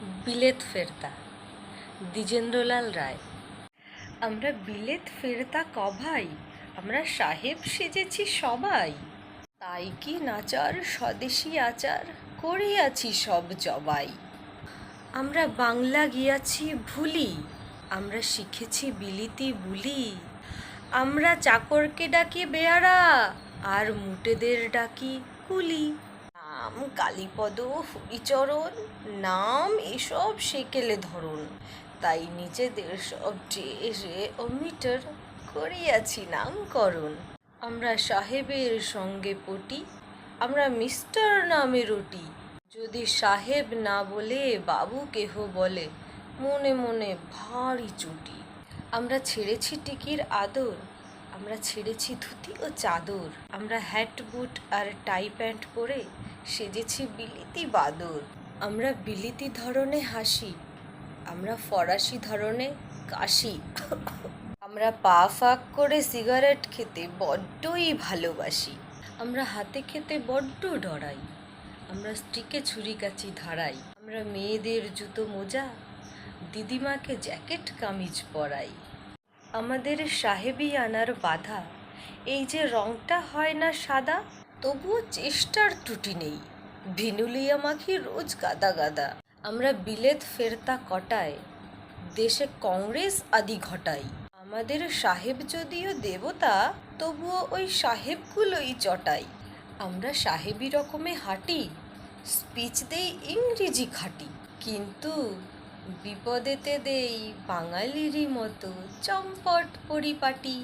বিলেত ফেরতা দ্বিজেন্দ্রলাল রায়। আমরা বিলেত ফেরতা কভাই, আমরা সাহেব সেজেছি সবাই। তাই কি নাচার স্বদেশী আচার করিয়াছি সব জবাই। আমরা বাংলা গিয়াছি ভুলি, আমরা শিখেছি বিলিতি বুলি। আমরা চাকরকে ডাকি বেয়ারা, আর মুটেদের ডাকি কুলি। নাম কালীপদ হরিচরণ, নাম এসব সেকেলে ধরুন। তাই নিজেদের সব ড্রেসে অমিটার করিয়াছি নামকরণ। আমরা সাহেবের সঙ্গে পটি, আমরা মিস্টার নামে রটি। যদি সাহেব না বলে বাবু কেহ বলে, মনে মনে ভারী চুটি। আমরা ছেড়েছি টিকির আদর, আমরা ছেড়েছি ধুতি ও চাদর। আমরা হ্যাট বুট আর টাই প্যান্ট পরে সেজেছি বিলিতি বাদর। আমরা বিলিতি ধরনে হাসি, আমরা ফরাসি ধরনে কাশি। আমরা পা ফাঁক করে সিগারেট খেতে বড্ডই ভালোবাসি। আমরা হাতে খেতে বড্ড ডরাই, আমরা স্ত্রীকে ছুরি কাচি ধারাই। আমরা মেয়েদের জুতো মোজা, দিদিমাকে জ্যাকেট কামিজ পরাই। আমাদের সাহেবি আনার বাধা, এই যে রংটা হয় না সাদা, তবুও চেষ্টার ত্রুটি নেই, ভিনুলিয়া মাখি রোজ গাদা গাদা। আমরা বিলেত ফেরতা কটায় দেশে কংগ্রেস আদি ঘটাই। আমাদের সাহেব যদিও দেবতা, তবুও ওই সাহেবগুলোই চটাই। আমরা সাহেবি রকমে হাঁটি, স্পিচ দেই ইংরেজি খাঁটি, কিন্তু বিপদেতে দেই বাঙালিরই মতো চম্পট পরিপাটি।